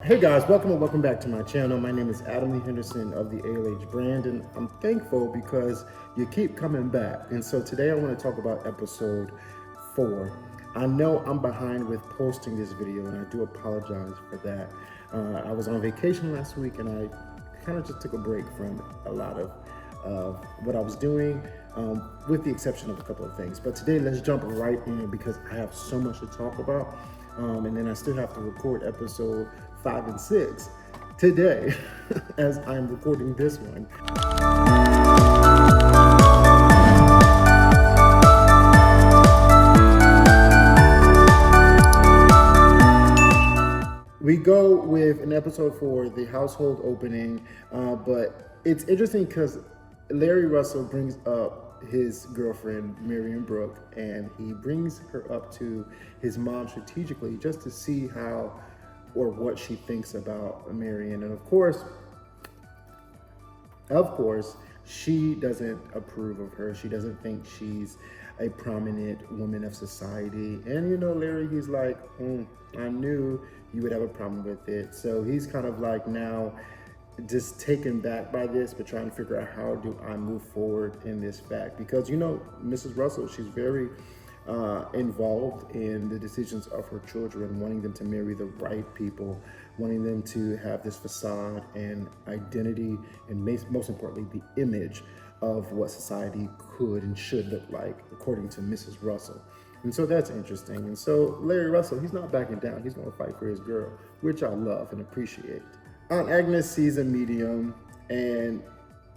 Hey guys, welcome back to my channel. My name is Adam Lee Henderson of the ALH brand, and I'm thankful because you keep coming back. And so today I want to talk about episode 4. I know I'm behind with posting this video, and I do apologize for that. I was on vacation last week, and I kind of just took a break from a lot of what I was doing, with the exception of a couple of things. But today, let's jump right in because I have so much to talk about. And then I still have to record episode 5 and 6 today as I'm recording this one. We go with an episode for the household opening, but it's interesting because Larry Russell brings up his girlfriend, Marian Brooke, and he brings her up to his mom strategically just to see how or what she thinks about Marian. And of course, she doesn't approve of her. She doesn't think she's a prominent woman of society. And you know, Larry, he's like, I knew you would have a problem with it. So he's kind of like now just taken back by this, but trying to figure out how do I move forward in this fact. Because, you know, Mrs. Russell, she's very involved in the decisions of her children, wanting them to marry the right people, wanting them to have this facade and identity, and most importantly, the image of what society could and should look like, according to Mrs. Russell. And so that's interesting. And so Larry Russell, he's not backing down. He's going to fight for his girl, which I love and appreciate. Aunt Agnes sees a medium,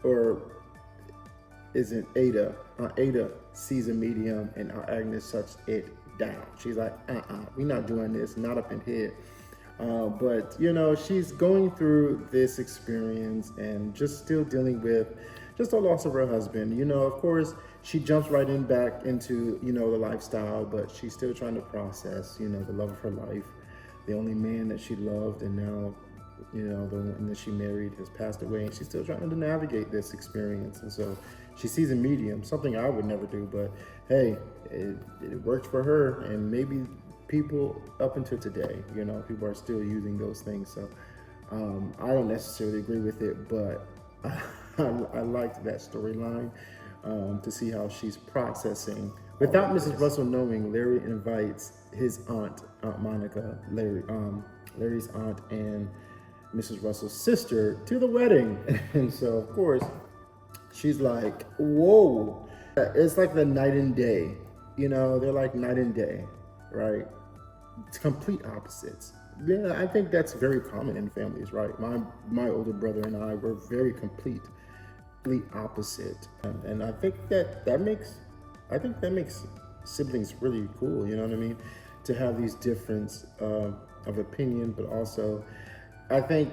or is it Ada? Aunt Ada sees a medium, and Aunt Agnes shuts it down. She's like, we're not doing this, not up in here. But, you know, she's going through this experience and just still dealing with just the loss of her husband. You know, of course, she jumps right back into, you know, the lifestyle, but she's still trying to process, you know, the love of her life, the only man that she loved, and now, you know, the one that she married has passed away, and she's still trying to navigate this experience. And so she sees a medium, something I would never do, but hey, it worked for her, and maybe people up until today, you know, people are still using those things. So I don't necessarily agree with it, but I liked that storyline to see how she's processing. Without Mrs. Russell knowing, Larry invites his aunt Monica, Larry's aunt, and Mrs. Russell's sister to the wedding. And so, of course, she's like, whoa. It's like the night and day. You know, they're like night and day, right? It's complete opposites. Yeah, I think that's very common in families, right? My older brother and I were very completely opposite. And I think that makes siblings really cool, you know what I mean? To have these difference of opinion, but also I think,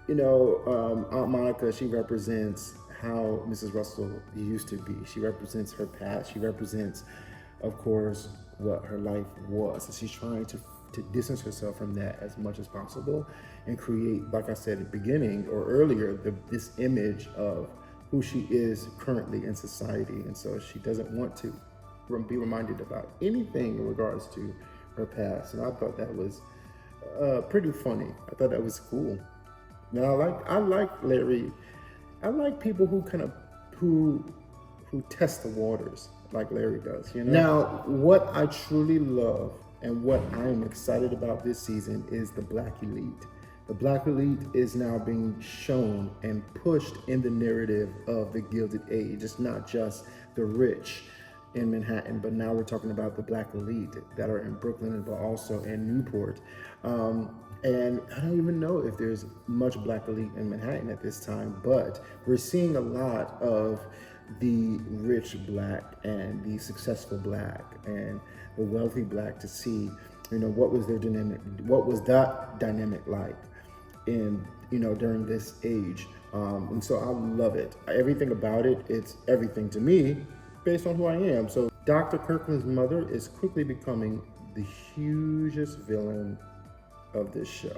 you know, Aunt Monica, she represents how Mrs. Russell used to be. She represents her past. She represents, of course, what her life was. And she's trying to distance herself from that as much as possible and create, like I said at the beginning or earlier, this image of who she is currently in society. And so she doesn't want to be reminded about anything in regards to her past. And I thought that was pretty funny. I thought that was cool. Now I like Larry. I like people who kind of who test the waters like Larry does, you know. Now, what I truly love and what I'm excited about this season is the Black Elite. The Black Elite is now being shown and pushed in the narrative of the Gilded Age. It's not just the rich in Manhattan, but now we're talking about the Black Elite that are in Brooklyn, but also in Newport. And I don't even know if there's much Black Elite in Manhattan at this time, but we're seeing a lot of the rich Black and the successful Black and the wealthy Black to see, you know, what was that dynamic like in, you know, during this age. And so I love it. Everything about it, it's everything to me based on who I am. So Dr. Kirkland's mother is quickly becoming the hugest villain of this show.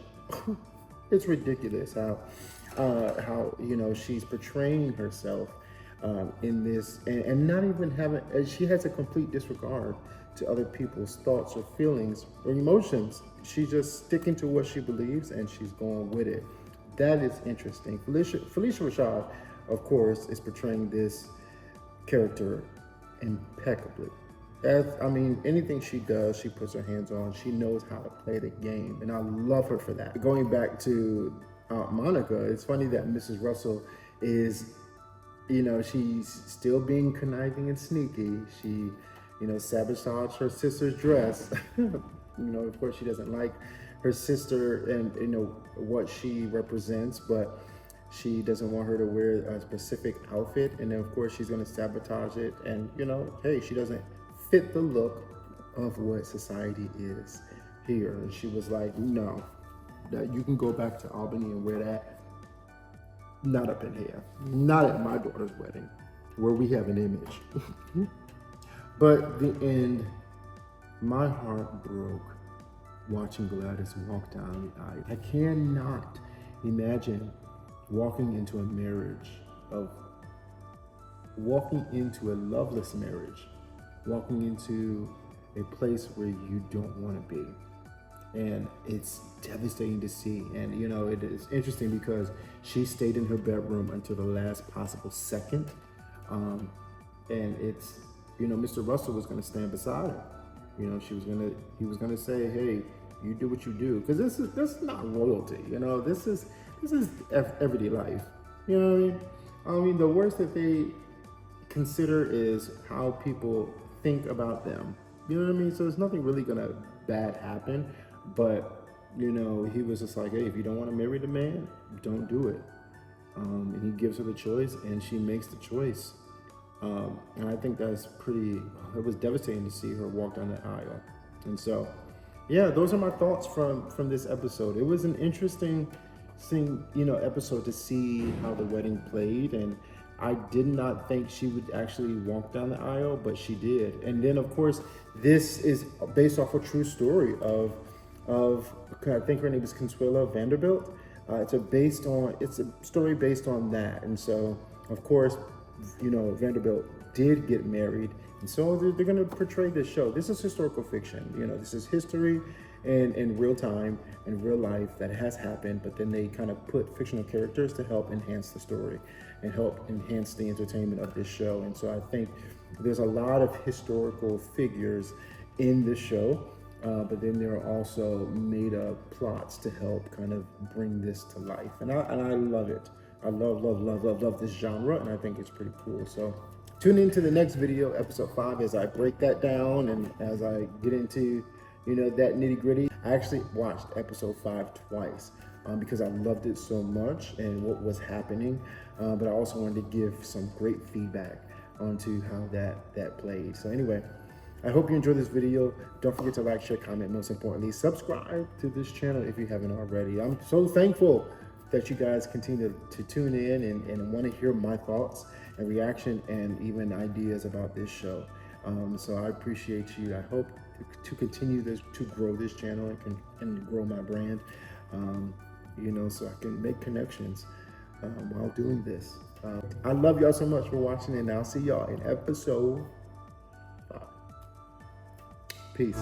It's ridiculous how you know, she's portraying herself in this, and not even having, she has a complete disregard to other people's thoughts or feelings or emotions. She's just sticking to what she believes and she's going with it. That is interesting. Felicia Rashad, of course, is portraying this character impeccably. Anything she does, she puts her hands on. She knows how to play the game, and I love her for that. Going back to Aunt Monica, it's funny that Mrs. Russell is, she's still being conniving and sneaky. She, sabotaged her sister's dress. Of course, she doesn't like her sister and, what she represents, but she doesn't want her to wear a specific outfit. And then, of course, she's going to sabotage it. And, hey, she doesn't fit the look of what society is here. And she was like, no, that you can go back to Albany and wear that. Not up in here. Not at my daughter's wedding, where we have an image. But the end, my heart broke watching Gladys walk down the aisle. I cannot imagine walking into a loveless marriage, walking into a place where you don't want to be. And it's devastating to see. And, it is interesting because she stayed in her bedroom until the last possible second. And it's, Mr. Russell was going to stand beside her. He was going to say, hey, you do what you do. Because this is not royalty. This is everyday life. You know what I mean? The worst that they consider is how people think about them. You know what I mean? So there's nothing really gonna bad happen. But, he was just like, hey, if you don't want to marry the man, don't do it. And he gives her the choice and she makes the choice. And I think that's it was devastating to see her walk down the aisle. And so, yeah, those are my thoughts from this episode. It was an interesting episode to see how the wedding played. And I did not think she would actually walk down the aisle, but she did. And then, of course, this is based off a true story of I think her name is Consuela Vanderbilt. It's a story based on that. And so, of course, Vanderbilt did get married. And so they're going to portray this show. This is historical fiction. This is history in real time, in real life that has happened. But then they kind of put fictional characters to help enhance the story and help enhance the entertainment of this show. And so I think there's a lot of historical figures in this show. But then there are also made up plots to help kind of bring this to life. And I love it. I love this genre, and I think it's pretty cool. So tune into the next video, episode 5, as I break that down and as I get into, that nitty gritty. I actually watched episode 5 twice because I loved it so much and what was happening. But I also wanted to give some great feedback onto how that played. So anyway, I hope you enjoyed this video. Don't forget to like, share, comment, most importantly, subscribe to this channel if you haven't already. I'm so thankful that you guys continue to tune in and want to hear my thoughts and reaction and even ideas about this show. So I appreciate you. I hope to continue to grow this channel and grow my brand, so I can make connections while doing this. I love y'all so much for watching, and I'll see y'all in episode 5. Peace.